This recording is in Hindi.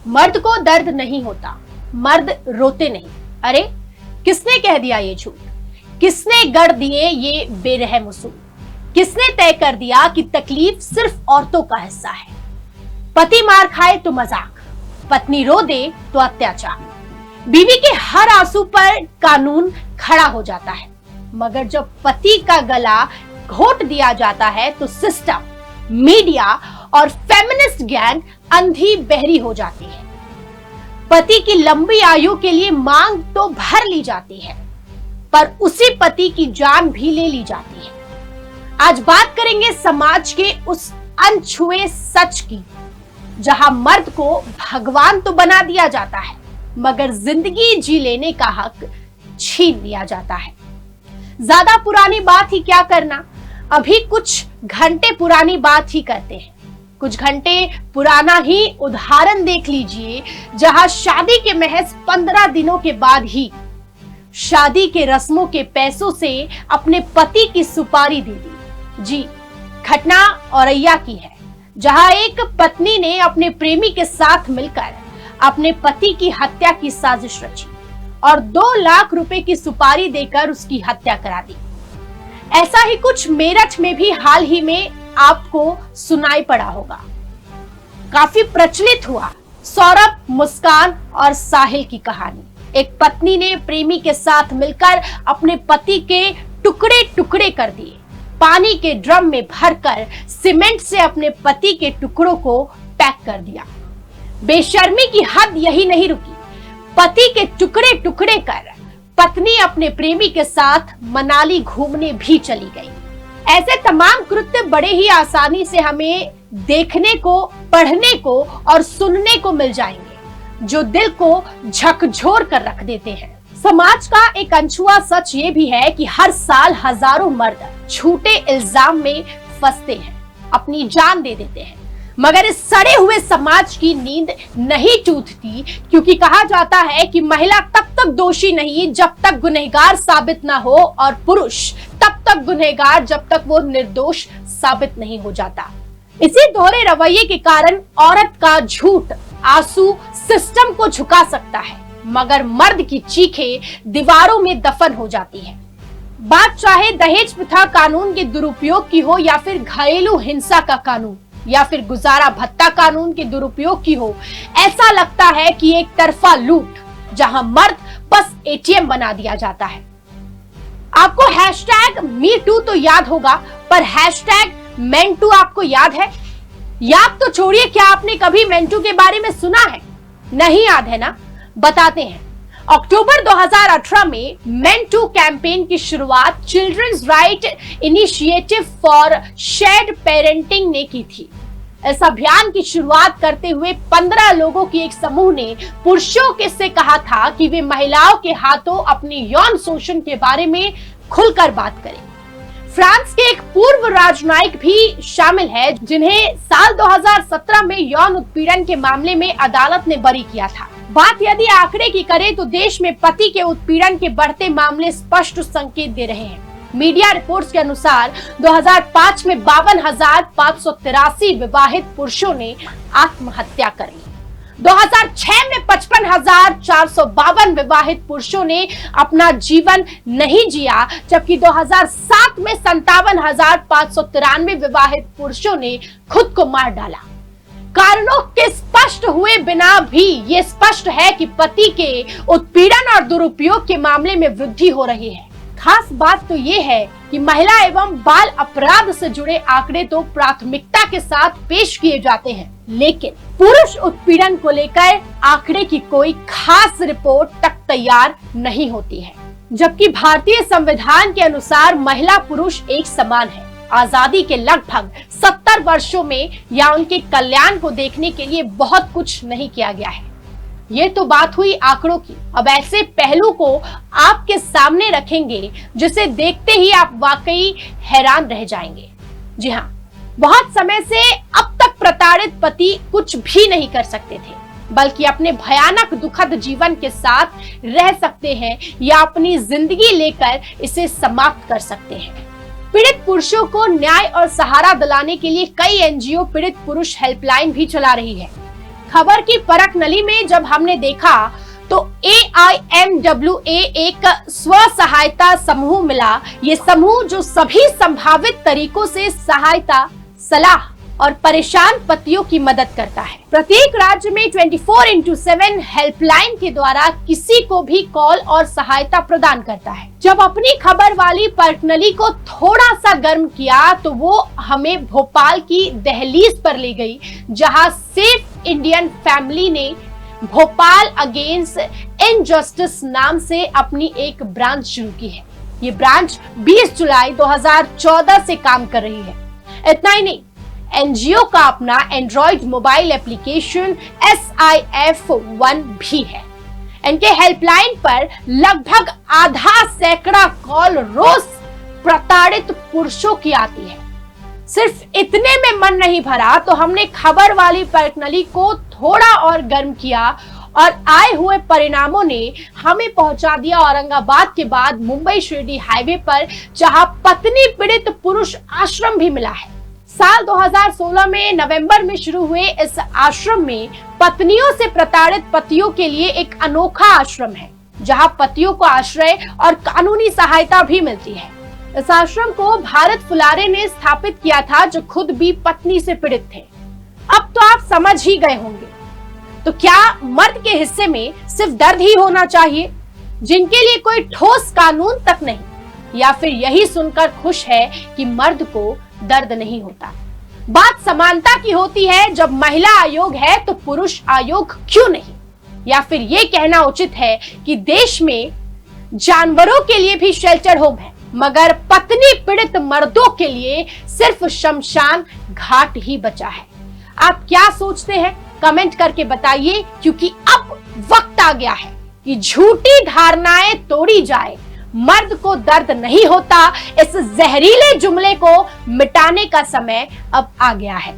मर्द को दर्द नहीं होता, मर्द रोते नहीं। अरे किसने कह दिया ये झूठ? किसने गढ़ दिए ये बेरहम उसूल? किसने तय कर दिया कि तकलीफ सिर्फ औरतों का हिस्सा है? पति मार खाए तो मजाक, पत्नी रो दे तो अत्याचार। बीवी के हर आंसू पर कानून खड़ा हो जाता है, मगर जब पति का गला घोट दिया जाता है तो सिस्टम, मीडिया और फेमिनिस्ट गैंग अंधी बहरी हो जाती है। पति की लंबी आयु के लिए मांग तो भर ली जाती है, पर उसी पति की जान भी ले ली जाती है। आज बात करेंगे समाज के उस अनछुए सच की, जहां मर्द को भगवान तो बना दिया जाता है, मगर जिंदगी जी लेने का हक छीन लिया जाता है। ज्यादा पुरानी बात ही क्या करना, अभी कुछ घंटे पुरानी बात ही करते हैं। कुछ घंटे पुराना ही उदाहरण देख लीजिए, जहां शादी के महज 15 दिनों के बाद ही शादी के रस्मों के पैसों से अपने पति की सुपारी दे दी। जी, घटना औरैया की है, जहां एक पत्नी ने अपने प्रेमी के साथ मिलकर अपने पति की हत्या की साजिश रची और 2 लाख रुपए की सुपारी देकर उसकी हत्या करा दी। ऐसा ही कुछ मेरठ में भी हाल ही में आपको सुनाई पड़ा होगा, काफी प्रचलित हुआ। सौरभ, मुस्कान और साहिल की कहानी। एक पत्नी ने प्रेमी के साथ मिलकर अपने पति के टुकड़े टुकड़े कर दिए, पानी के ड्रम में भरकर सीमेंट से अपने पति के टुकड़ों को पैक कर दिया। बेशर्मी की हद यही नहीं रुकी, पति के टुकड़े टुकड़े कर पत्नी अपने प्रेमी के साथ मनाली घूमने भी चली गई। ऐसे तमाम कृत्य बड़े ही आसानी से हमें देखने को, पढ़ने को और सुनने को मिल जाएंगे, जो दिल को झकझोर कर रख देते हैं। समाज का एक अनछुआ सच ये भी है कि हर साल हजारों मर्द झूठे इल्जाम में फंसते हैं, अपनी जान दे देते हैं, मगर इस सड़े हुए समाज की नींद नहीं टूटती, क्योंकि कहा जाता है कि महिला तब तक दोषी नहीं जब तक गुनहगार साबित ना हो, और पुरुष तब तक गुनहगार जब तक वो निर्दोष साबित नहीं हो जाता। इसी दोहरे रवैये के कारण औरत का झूठ आंसू सिस्टम को झुका सकता है, मगर मर्द की चीखें दीवारों में दफन हो जाती है। बात चाहे दहेज प्रथा कानून के दुरुपयोग की हो, या फिर घरेलू हिंसा का कानून, या फिर गुजारा भत्ता कानून के दुरुपयोग की हो, ऐसा लगता है कि एक तरफा लूट, जहां मर्द बस एटीएम बना दिया जाता है। आपको #MeToo तो याद होगा, पर #MEnToo आपको याद है? याद तो छोड़िए, क्या आपने कभी मेंटू के बारे में सुना है? नहीं याद है ना? बताते हैं। अक्टूबर 2018 में मेंटू कैंपेन की शुरुआत children's right initiative for shared parenting ने की थी। इस अभियान की शुरुआत करते हुए 15 लोगों की एक समूह ने पुरुषों के से कहा था कि वे महिलाओं के हाथों अपने यौन शोषण के बारे में खुलकर बात करें। फ्रांस के एक पूर्व राजनयिक भी शामिल है, जिन्हें साल 2017 में यौन उत्पीड़न के मामले में अदालत ने बरी किया था। बात यदि आंकड़े की करें तो देश में पति के उत्पीड़न के बढ़ते मामले स्पष्ट संकेत दे रहे हैं। मीडिया रिपोर्ट्स के अनुसार 2005 में 52,583 विवाहित पुरुषों ने आत्महत्या कर ली। 2006 में 55,452 विवाहित पुरुषों ने अपना जीवन नहीं जिया, जबकि 2007 में 57,593 विवाहित पुरुषों ने खुद को मार डाला। कारणों के स्पष्ट हुए बिना भी ये स्पष्ट है कि पति के उत्पीड़न और दुरुपयोग के मामले में वृद्धि हो रही है। खास बात तो ये है कि महिला एवं बाल अपराध से जुड़े आंकड़े तो प्राथमिकता के साथ पेश किए जाते हैं, लेकिन पुरुष उत्पीड़न को लेकर आंकड़े की कोई खास रिपोर्ट तक तैयार नहीं होती है। जबकि भारतीय संविधान के अनुसार महिला पुरुष एक समान है। आजादी के लगभग 70 वर्षों में या उनके कल्याण को देखने के लिए बहुत कुछ नहीं किया गया है। ये तो बात हुई आंकड़ों की। अब ऐसे पहलू को आपके सामने रखेंगे जिसे देखते ही आप वाकई हैरान रह जाएंगे। जी हाँ, बहुत समय से अब तक प्रताड़ित पति कुछ भी नहीं कर सकते थे, बल्कि अपने भयानक दुखद जीवन के साथ रह सकते हैं या अपनी जिंदगी लेकर इसे समाप्त कर सकते हैं। पीड़ित पुरुषों को न्याय और सहारा दिलाने के लिए कई एनजीओ पीड़ित पुरुष हेल्पलाइन भी चला रही है। खबर की परख नली में जब हमने देखा तो AIMWA एक स्व सहायता समूह मिला। ये समूह जो सभी संभावित तरीकों से सहायता, सलाह और परेशान पतियों की मदद करता है। प्रत्येक राज्य में 24x7 हेल्पलाइन के द्वारा किसी को भी कॉल और सहायता प्रदान करता है। जब अपनी खबर वाली परखनली को थोड़ा सा गर्म किया तो वो हमें भोपाल की दहलीज पर ले गई, जहां सेफ इंडियन फैमिली ने भोपाल अगेंस्ट इनजस्टिस नाम से अपनी एक ब्रांच शुरू की है। ये ब्रांच 20 जुलाई 2014 से काम कर रही है। इतना ही नहीं, एनजीओ का अपना एंड्रॉइड मोबाइल एप्लीकेशन SIF1 भी है। इनके हेल्पलाइन पर लगभग आधा सैकड़ा कॉल रोज प्रताड़ित पुरुषों की आती है। सिर्फ इतने में मन नहीं भरा तो हमने खबर वाली परखनली को थोड़ा और गर्म किया और आए हुए परिणामों ने हमें पहुंचा दिया औरंगाबाद के बाद मुंबई शिरडी हाईवे पर, जहां पत्नी पीड़ित पुरुष आश्रम भी मिला है। साल 2016 में नवंबर में शुरू हुए इस आश्रम में पत्नियों से प्रताड़ित पतियों के लिए एक अनोखा आश्रम है, जहां पतियों को आश्रय और कानूनी सहायता भी मिलती है। इस आश्रम को भारत फुलारे ने स्थापित किया था, जो खुद भी पत्नी से पीड़ित थे। अब तो आप समझ ही गए होंगे, तो क्या मर्द के हिस्से में सिर्फ दर्द ही होना चाहिए, जिनके लिए कोई ठोस कानून तक नहीं, या फिर यही सुनकर खुश है कि मर्द को दर्द नहीं होता? बात समानता की होती है। जब महिला आयोग है तो पुरुष आयोग क्यों नहीं? या फिर ये कहना उचित है कि देश में जानवरों के लिए भी शेल्टर होम है, मगर पत्नी पीड़ित मर्दों के लिए सिर्फ शमशान घाट ही बचा है। आप क्या सोचते हैं? कमेंट करके बताइए, क्योंकि अब वक्त आ गया है कि झूठी धारणाएं तोड़ी जाए। मर्द को दर्द नहीं होता, इस जहरीले जुमले को मिटाने का समय अब आ गया है।